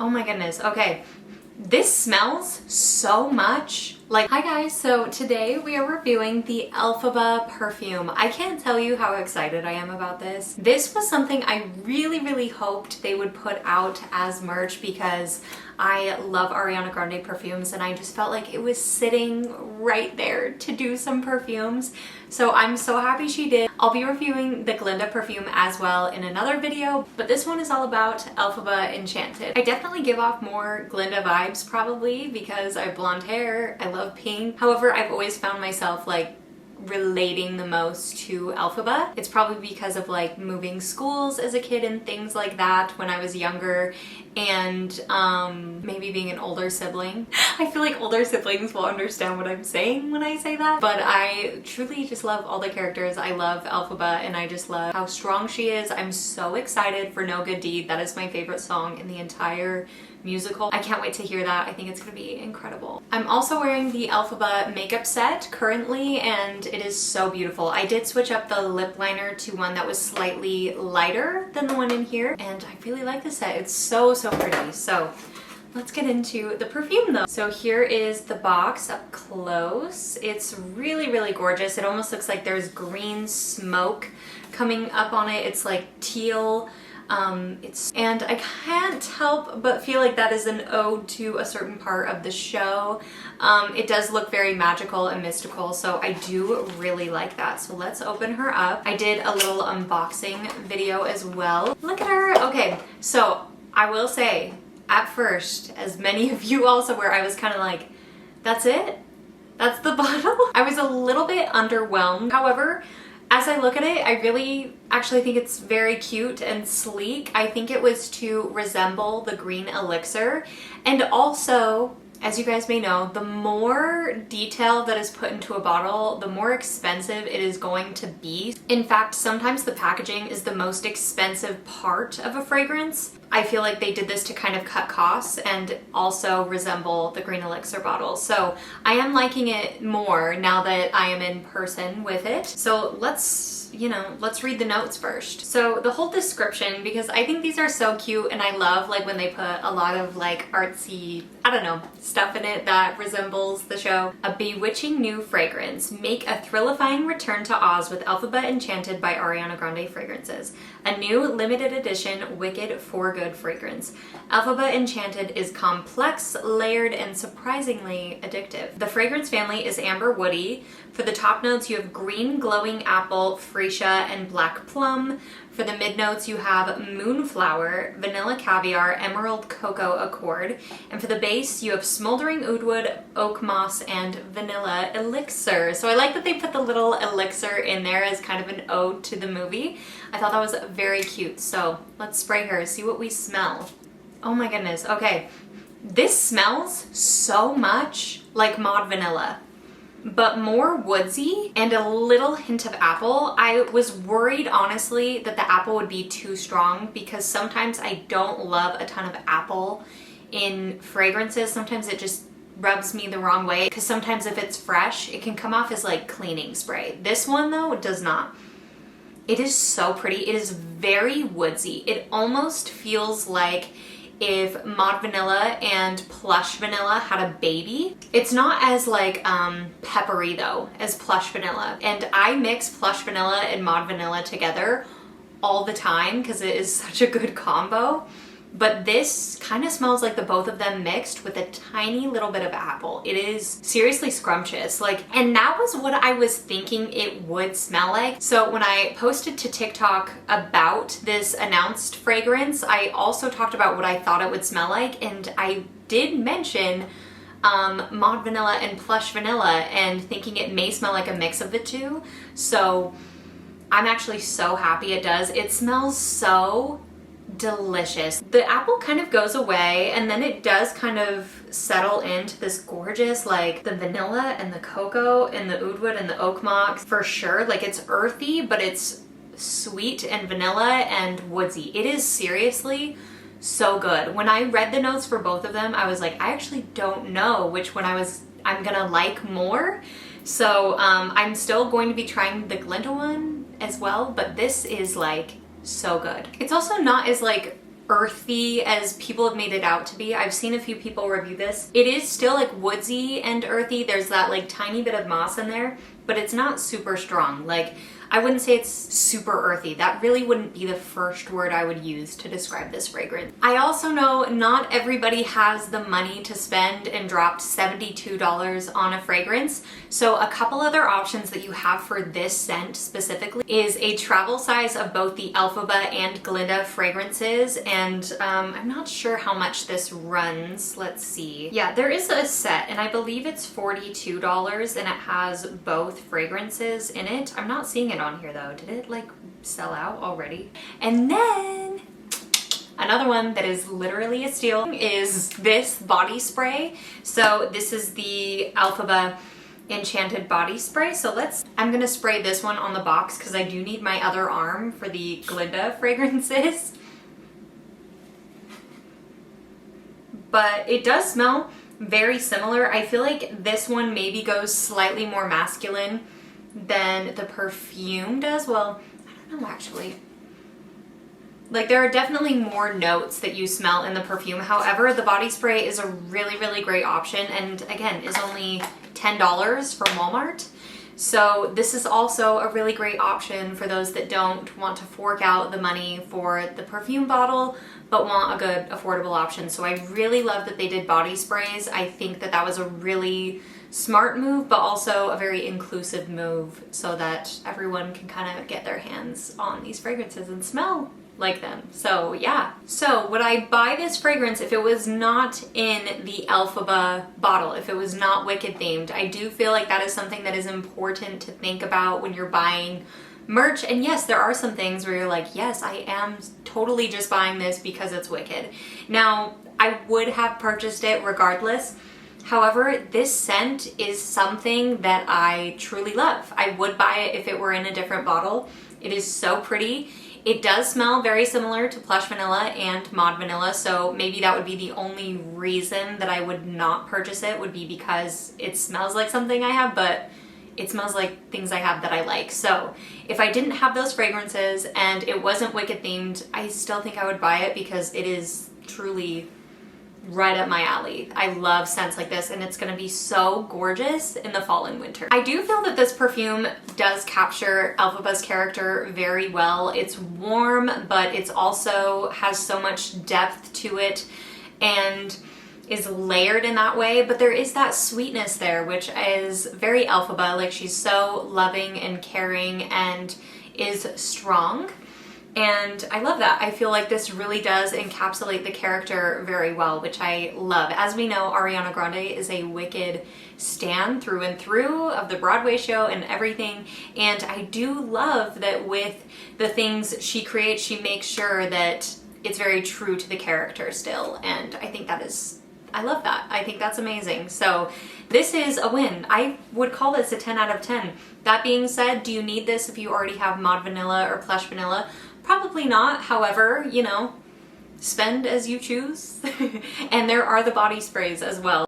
Oh my goodness. Okay. This smells so much like... Hi guys, so today we are reviewing the Elphaba perfume. I can't tell you how excited I am about this. This was something I really hoped they would put out as merch because I love Ariana Grande perfumes and I just felt like it was sitting right there to do some perfumes. So I'm so happy she did. I'll be reviewing the Glinda perfume as well in another video, but this one is all about Elphaba Enchanted. I definitely give off more Glinda vibes probably because I have blonde hair, I love pink. However, I've always found myself like relating the most to Elphaba. It's probably because of like moving schools as a kid and things like that when I was younger, and maybe being an older sibling. I feel like older siblings will understand what I'm saying when I say that, but I truly just love all the characters. I love Elphaba and I just love how strong she is. I'm so excited for No Good Deed. That is my favorite song in the entire musical. I can't wait to hear that. I think it's gonna be incredible. I'm also wearing the Elphaba makeup set currently and it is so beautiful. I did switch up the lip liner to one that was slightly lighter than the one in here and I really like the set. It's so pretty. So let's get into the perfume though. So here is the box up close. It's really gorgeous. It almost looks like there's green smoke coming up on it. It's like teal. And I can't help but feel like that is an ode to a certain part of the show. It does look very magical and mystical, so I do really like that. So let's open her up. I did a little unboxing video as well. Look at her. Okay, so I will say, at first, as many of you also were, I was kind of like, that's it? That's the bottle? I was a little bit underwhelmed. However, as I look at it, I really actually think it's very cute and sleek. I think it was to resemble the green elixir. And also, as you guys may know, the more detail that is put into a bottle, the more expensive it is going to be. In fact, sometimes the packaging is the most expensive part of a fragrance. I feel like they did this to kind of cut costs and also resemble the green elixir bottle. So I am liking it more now that I am in person with it. So let's read the notes first. So the whole description, because I think these are so cute and I love like when they put a lot of like artsy, I don't know, stuff in it that resembles the show. A bewitching new fragrance. Make a thrillifying return to Oz with Elphaba Enchanted by Ariana Grande Fragrances. A new limited edition Wicked for Good fragrance. Elphaba Enchanted is complex, layered, and surprisingly addictive. The fragrance family is amber woody. For the top notes, you have green glowing apple, freesia, and black plum. For the mid notes, you have moonflower, vanilla caviar, emerald cocoa accord. And for the base, you have smoldering oudwood, oak moss, and vanilla elixir. So I like that they put the little elixir in there as kind of an ode to the movie. I thought that was very cute. So let's spray her, see what we smell. Oh my goodness. Okay. This smells so much like Maud Vanilla, but more woodsy and a little hint of apple. I was worried, honestly, that the apple would be too strong because sometimes I don't love a ton of apple in fragrances. Sometimes it just rubs me the wrong way because sometimes if it's fresh, it can come off as like cleaning spray. This one though, does not. It is so pretty. It is very woodsy. It almost feels like if Maud Vanilla and Plush Vanilla had a baby. It's not as like peppery though as Plush Vanilla. And I mix Plush Vanilla and Maud Vanilla together all the time because it is such a good combo. But this kind of smells like the both of them mixed with a tiny little bit of apple. It is seriously scrumptious. And that was what I was thinking it would smell like. So when I posted to TikTok about this announced fragrance, I also talked about what I thought it would smell like. And I did mention Maud Vanilla and Plush Vanilla and thinking it may smell like a mix of the two. So I'm actually so happy it does. It smells so delicious. The apple kind of goes away and then it does kind of settle into this gorgeous, like the vanilla and the cocoa and the oudwood and the oak moss for sure. Like it's earthy, but it's sweet and vanilla and woodsy. It is seriously so good. When I read the notes for both of them, I was like, I actually don't know which one I'm gonna like more. So I'm still going to be trying the Glinda one as well, but this is like so good. It's also not as like earthy as people have made it out to be. I've seen a few people review this. It is still like woodsy and earthy. There's that like tiny bit of moss in there, but it's not super strong. Like, I wouldn't say it's super earthy. That really wouldn't be the first word I would use to describe this fragrance. I also know not everybody has the money to spend and dropped $72 on a fragrance. So a couple other options that you have for this scent specifically is a travel size of both the Elphaba and Glinda fragrances. And I'm not sure how much this runs. Let's see. Yeah, there is a set and I believe it's $42 and it has both fragrances in it. I'm not seeing it on here though. Did it like sell out already? And then another one that is literally a steal is this body spray. So this is the Elphaba Enchanted body spray. So I'm gonna spray this one on the box because I do need my other arm for the Glinda fragrances. But it does smell very similar. I feel like this one maybe goes slightly more masculine than the perfume does. Well, I don't know actually. Like, there are definitely more notes that you smell in the perfume. However, the body spray is a really, really great option and again is only $10 from Walmart. So this is also a really great option for those that don't want to fork out the money for the perfume bottle but want a good affordable option. So I really love that they did body sprays. I think that that was a really smart move, but also a very inclusive move so that everyone can kind of get their hands on these fragrances and smell like them. So yeah. So would I buy this fragrance if it was not in the Elphaba bottle, if it was not Wicked themed? I do feel like that is something that is important to think about when you're buying merch. And yes, there are some things where you're like, yes, I am totally just buying this because it's Wicked. Now, I would have purchased it regardless. However, this scent is something that I truly love. I would buy it if it were in a different bottle. It is so pretty. It does smell very similar to Plush Vanilla and Mod Vanilla, so maybe that would be the only reason that I would not purchase it, would be because it smells like something I have, but it smells like things I have that I like. So if I didn't have those fragrances and it wasn't Wicked themed, I still think I would buy it because it is truly right up my alley. I love scents like this and it's gonna be so gorgeous in the fall and winter. I do feel that this perfume does capture Elphaba's character very well. It's warm, but it's also has so much depth to it and is layered in that way, but there is that sweetness there, which is very Elphaba. Like, she's so loving and caring and is strong. And I love that. I feel like this really does encapsulate the character very well, which I love. As we know, Ariana Grande is a Wicked stan through and through of the Broadway show and everything. And I do love that with the things she creates, she makes sure that it's very true to the character still. And I think that is, I love that. I think that's amazing. So this is a win. I would call this a 10 out of 10. That being said, do you need this if you already have Mod Vanilla or Plush Vanilla? Probably not. However, you know, spend as you choose. And there are the body sprays as well.